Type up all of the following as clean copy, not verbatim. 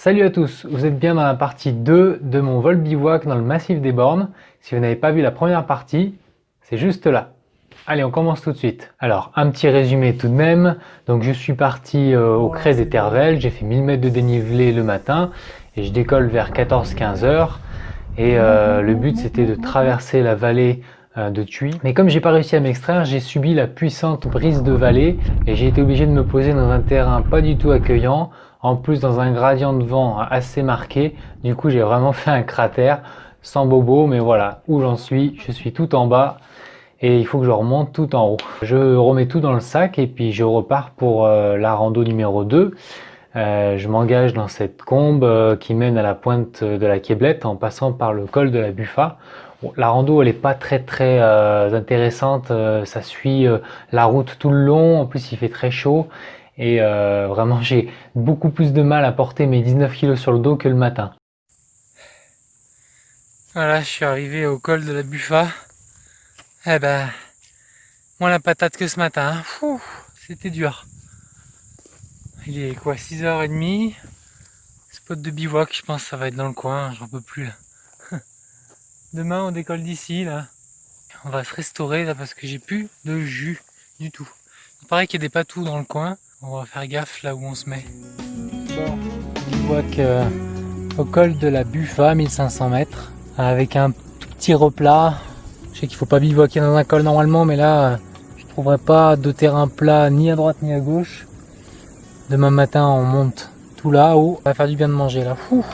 Salut à tous, vous êtes bien dans la partie 2 de mon vol bivouac dans le massif des Bornes. Si vous n'avez pas vu la première partie, c'est juste là. Allez, on commence tout de suite. Alors, un petit résumé tout de même. Donc, je suis parti au crêt des Tervelles, j'ai fait 1000 mètres de dénivelé le matin et je décolle vers 14-15 heures. Et le but c'était de traverser la vallée de Thuy. Mais comme j'ai pas réussi à m'extraire, j'ai subi la puissante brise de vallée et j'ai été obligé de me poser dans un terrain pas du tout accueillant, en plus dans un gradient de vent assez marqué. Du coup j'ai vraiment fait un cratère sans bobo, mais voilà où j'en suis. Je suis tout en bas et il faut que je remonte tout en haut. Je remets tout dans le sac et puis je repars pour la rando numéro 2. Je m'engage dans cette combe qui mène à la pointe de la Québlette en passant par le col de la Buffa. Bon, la rando elle est pas très intéressante, ça suit la route tout le long, en plus il fait très chaud et vraiment j'ai beaucoup plus de mal à porter mes 19 kilos sur le dos que le matin. Voilà, je suis arrivé au col de la Buffa. Eh ben, moins la patate que ce matin, hein. Fouh, c'était dur. Il est quoi, 6h30. Spot de bivouac, je pense que ça va être dans le coin, j'en peux plus là. Demain on décolle d'ici là. On va se restaurer là parce que j'ai plus de jus du tout. Il paraît qu'il y a des patous dans le coin. On va faire gaffe là où on se met. Bon, bivouac au col de la Buffa, 1500 mètres, avec un tout petit replat. Je sais qu'il faut pas bivouaquer dans un col normalement, mais là, je trouverai pas de terrain plat ni à droite ni à gauche. Demain matin, on monte tout là-haut. Ça va faire du bien de manger là. Fou.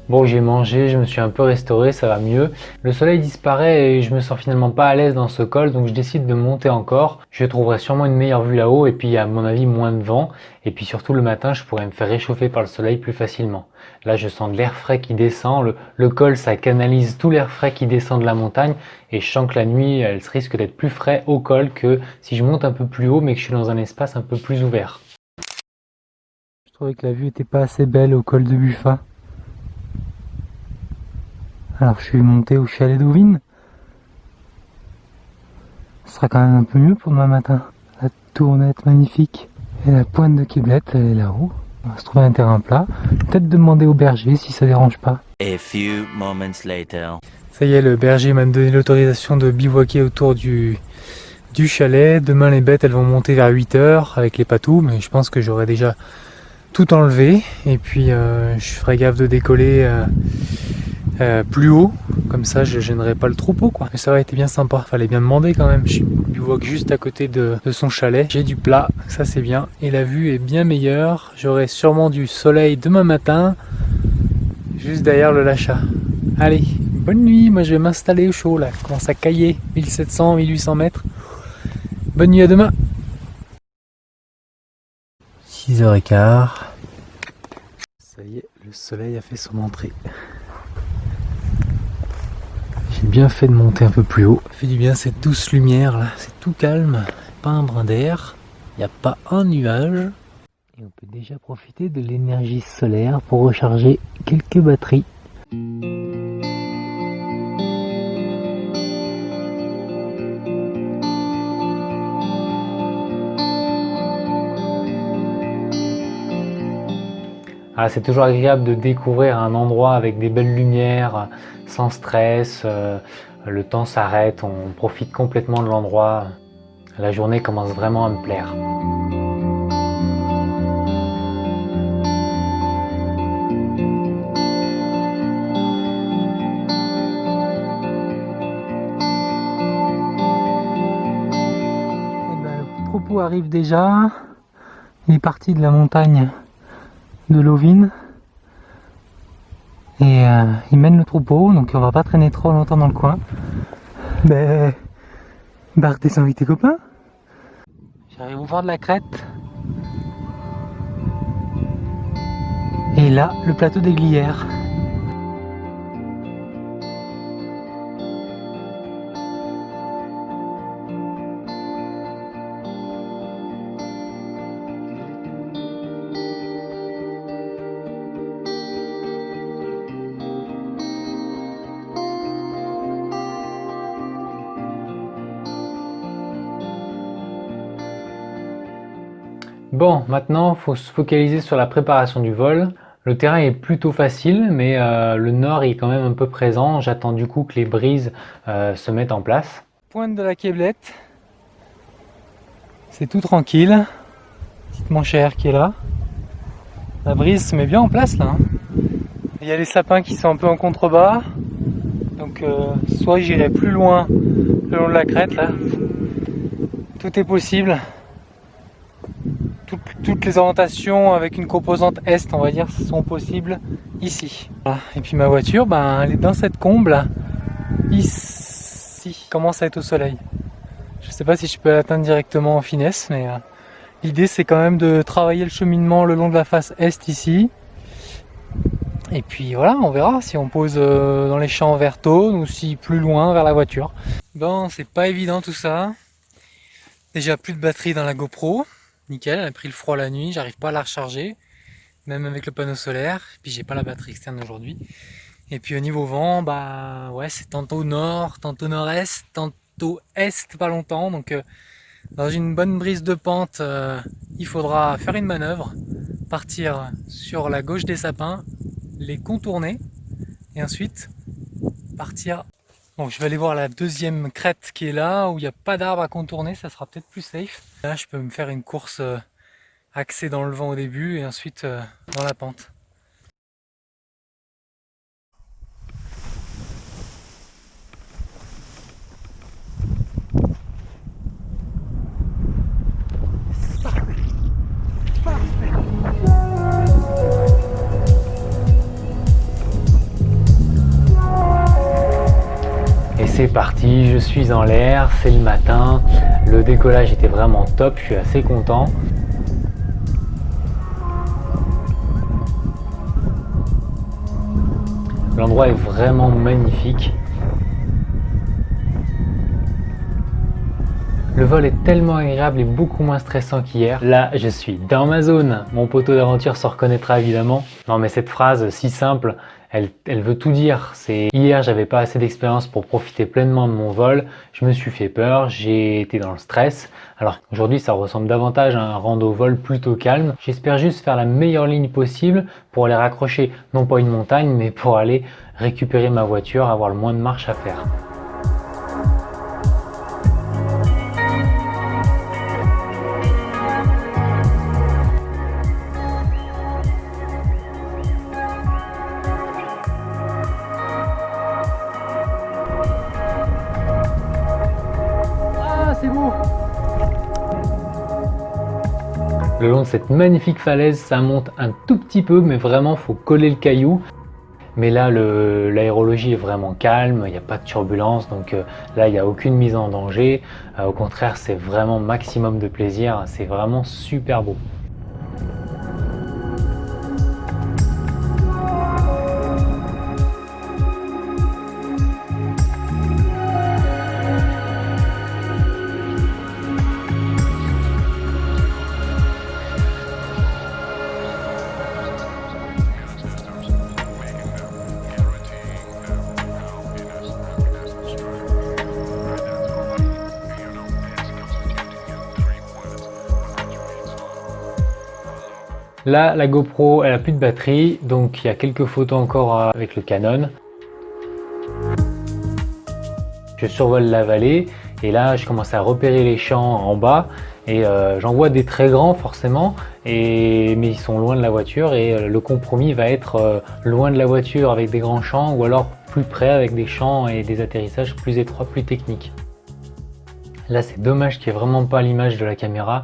Bon, j'ai mangé, je me suis un peu restauré, ça va mieux. Le soleil disparaît et je me sens finalement pas à l'aise dans ce col, donc je décide de monter encore. Je trouverai sûrement une meilleure vue là-haut et puis à mon avis moins de vent. Et puis surtout le matin, je pourrais me faire réchauffer par le soleil plus facilement. Là, je sens de l'air frais qui descend. Le col, ça canalise tout l'air frais qui descend de la montagne. Et je sens que la nuit, elle risque d'être plus frais au col que si je monte un peu plus haut, mais que je suis dans un espace un peu plus ouvert. Je trouvais que la vue était pas assez belle au col de Buffa. Alors je suis monté au chalet d'Auvine. Ce sera quand même un peu mieux pour demain matin. La tournette magnifique. Et la pointe de Québlette, elle est là-haut. On va se trouver un terrain plat. Peut-être demander au berger si ça dérange pas. A few moments later. Ça y est, le berger m'a donné l'autorisation de bivouaquer autour du chalet. Demain, les bêtes, elles vont monter vers 8h avec les patous, mais je pense que j'aurai déjà tout enlevé. Et puis, je ferai gaffe de décoller plus haut. Comme ça, je gênerai pas le troupeau, quoi. Mais ça aurait été bien sympa. Fallait bien demander quand même. Je bivouac juste à côté de son chalet. J'ai du plat, ça c'est bien. Et la vue est bien meilleure. J'aurai sûrement du soleil demain matin, juste derrière le Lachat. Allez, bonne nuit, moi je vais m'installer au chaud là, je commence à cailler, 1700, 1800 mètres. Bonne nuit, à demain. 6h15. Ça y est, le soleil a fait son entrée. J'ai bien fait de monter un peu plus haut. Ça fait du bien cette douce lumière là, c'est tout calme, pas un brin d'air, il n'y a pas un nuage. Et on peut déjà profiter de l'énergie solaire pour recharger quelques batteries. Ah, c'est toujours agréable de découvrir un endroit avec des belles lumières, sans stress. Le temps s'arrête, on profite complètement de l'endroit. La journée commence vraiment à me plaire. Eh ben, le troupeau arrive déjà. Il est parti de la montagne de l'Auvine. Et il mène le troupeau, donc on va pas traîner trop longtemps dans le coin. Ben, redescends avec tes copains. J'arrive au bord de la crête. Et là, le plateau des Glières. Bon, maintenant, il faut se focaliser sur la préparation du vol. Le terrain est plutôt facile, mais le nord est quand même un peu présent. J'attends du coup que les brises se mettent en place. Pointe de la Québlette. C'est tout tranquille. Petite manchère qui est là. La brise se met bien en place là. Il y a les sapins qui sont un peu en contrebas. Donc soit j'irai plus loin le long de la crête là. Tout est possible. Toutes les orientations avec une composante est, on va dire, sont possibles ici. Voilà. Et puis ma voiture, elle est dans cette comble ici. Commence à être au soleil. Je sais pas si je peux l'atteindre directement en finesse, mais l'idée c'est quand même de travailler le cheminement le long de la face est ici. Et puis voilà, on verra si on pose dans les champs vers Thônes ou si plus loin vers la voiture. Bon, c'est pas évident tout ça. Déjà plus de batterie dans la GoPro. Nickel, elle a pris le froid la nuit, j'arrive pas à la recharger. Même avec le panneau solaire. Et puis j'ai pas la batterie externe aujourd'hui. Et puis au niveau vent, ouais, c'est tantôt nord, tantôt nord-est, tantôt est pas longtemps. Donc dans une bonne brise de pente, il faudra faire une manœuvre. Partir sur la gauche des sapins, les contourner et ensuite partir. Donc je vais aller voir la deuxième crête qui est là où il n'y a pas d'arbre à contourner, ça sera peut-être plus safe. Là je peux me faire une course axée dans le vent au début et ensuite dans la pente. Et c'est parti, je suis en l'air, c'est le matin, le décollage était vraiment top, je suis assez content. L'endroit est vraiment magnifique. Le vol est tellement agréable et beaucoup moins stressant qu'hier. Là, je suis dans ma zone. Mon poteau d'aventure se reconnaîtra évidemment. Non mais cette phrase si simple, elle veut tout dire. C'est hier, j'avais pas assez d'expérience pour profiter pleinement de mon vol. Je me suis fait peur, j'ai été dans le stress. Alors aujourd'hui, ça ressemble davantage à un rando-vol plutôt calme. J'espère juste faire la meilleure ligne possible pour aller raccrocher, non pas une montagne, mais pour aller récupérer ma voiture, avoir le moins de marche à faire. C'est beau. Le long de cette magnifique falaise, ça monte un tout petit peu, mais vraiment, faut coller le caillou. Mais là, l'aérologie est vraiment calme, il n'y a pas de turbulence, donc là, il n'y a aucune mise en danger. Au contraire, c'est vraiment maximum de plaisir, c'est vraiment super beau. Là, la GoPro, elle a plus de batterie, donc il y a quelques photos encore avec le Canon. Je survole la vallée et là, je commence à repérer les champs en bas et j'en vois des très grands forcément, mais ils sont loin de la voiture et le compromis va être loin de la voiture avec des grands champs ou alors plus près avec des champs et des atterrissages plus étroits, plus techniques. Là, c'est dommage qu'il n'y ait vraiment pas l'image de la caméra.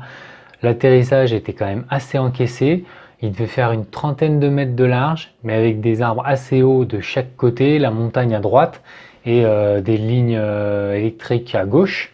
L'atterrissage était quand même assez encaissé. Il devait faire une trentaine de mètres de large, mais avec des arbres assez hauts de chaque côté, la montagne à droite et des lignes électriques à gauche.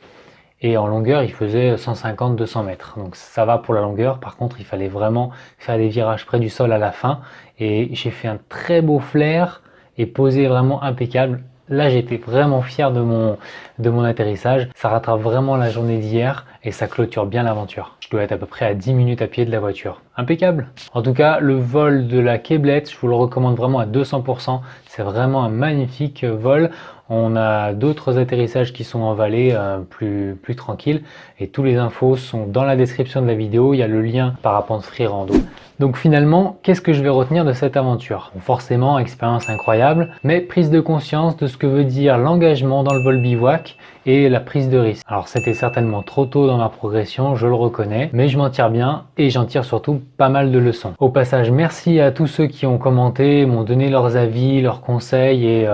Et en longueur, il faisait 150-200 mètres. Donc ça va pour la longueur. Par contre, il fallait vraiment faire des virages près du sol à la fin. Et j'ai fait un très beau flair et posé vraiment impeccable. Là, j'étais vraiment fier de mon atterrissage. Ça rattrape vraiment la journée d'hier et ça clôture bien l'aventure. dois être à peu près à 10 minutes à pied de la voiture. Impeccable. En tout cas, le vol de la Québlette, je vous le recommande vraiment à 200%. C'est vraiment un magnifique vol. On a d'autres atterrissages qui sont en vallée plus tranquilles et tous les infos sont dans la description de la vidéo. Il y a le lien Parapente Free Rando. Donc finalement, qu'est-ce que je vais retenir de cette aventure? Bon, forcément, expérience incroyable, mais prise de conscience de ce que veut dire l'engagement dans le vol bivouac et la prise de risque. Alors c'était certainement trop tôt dans ma progression, je le reconnais, mais je m'en tire bien et j'en tire surtout pas mal de leçons. Au passage, merci à tous ceux qui ont commenté, m'ont donné leurs avis, leurs conseils et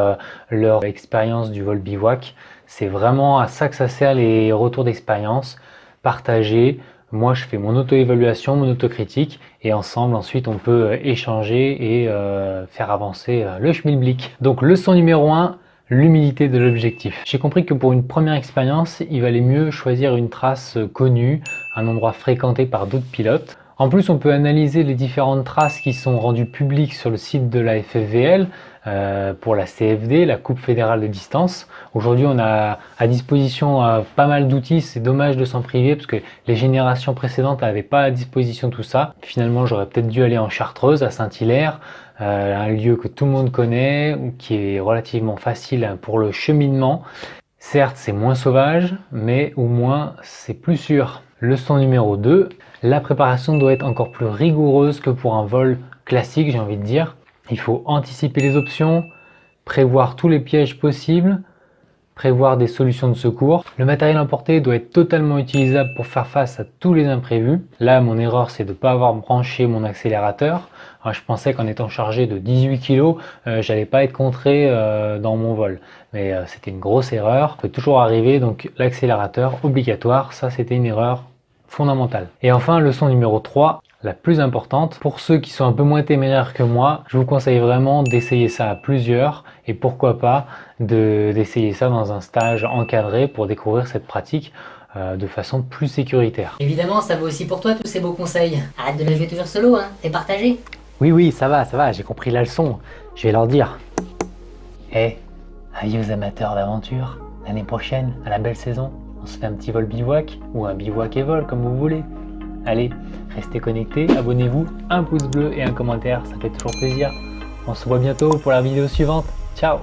leur expérience du vol bivouac. C'est vraiment à ça que ça sert les retours d'expérience, partager. Moi, je fais mon auto-évaluation, mon autocritique et ensemble, ensuite, on peut échanger et faire avancer le schmilblick. Donc, leçon numéro 1, l'humilité de l'objectif. J'ai compris que pour une première expérience, il valait mieux choisir une trace connue, un endroit fréquenté par d'autres pilotes. En plus, on peut analyser les différentes traces qui sont rendues publiques sur le site de la FFVL pour la CFD, la Coupe fédérale de distance. Aujourd'hui, on a à disposition pas mal d'outils. C'est dommage de s'en priver parce que les générations précédentes n'avaient pas à disposition tout ça. Finalement, j'aurais peut-être dû aller en Chartreuse, à Saint-Hilaire, un lieu que tout le monde connaît, qui est relativement facile pour le cheminement. Certes, c'est moins sauvage, mais au moins, c'est plus sûr. Leçon numéro 2, la préparation doit être encore plus rigoureuse que pour un vol classique, j'ai envie de dire. Il faut anticiper les options, prévoir tous les pièges possibles, prévoir des solutions de secours. Le matériel emporté doit être totalement utilisable pour faire face à tous les imprévus. Là, mon erreur, c'est de ne pas avoir branché mon accélérateur. Alors, je pensais qu'en étant chargé de 18 kg, j'allais pas être contré dans mon vol. Mais c'était une grosse erreur. Ça peut toujours arriver, donc l'accélérateur obligatoire, ça c'était une erreur fondamentale. Et enfin, leçon numéro 3, la plus importante. Pour ceux qui sont un peu moins téméraires que moi, je vous conseille vraiment d'essayer ça à plusieurs et pourquoi pas d'essayer ça dans un stage encadré pour découvrir cette pratique de façon plus sécuritaire. Évidemment, ça vaut aussi pour toi tous ces beaux conseils. Arrête de la jouer toujours solo, hein, t'es partagé. Oui, ça va, j'ai compris la leçon. Je vais leur dire. Avis aux amateurs d'aventure, l'année prochaine, à la belle saison, on se fait un petit vol bivouac ou un bivouac et vol comme vous voulez. Allez, restez connectés, abonnez-vous, un pouce bleu et un commentaire, ça fait toujours plaisir. On se voit bientôt pour la vidéo suivante. Ciao!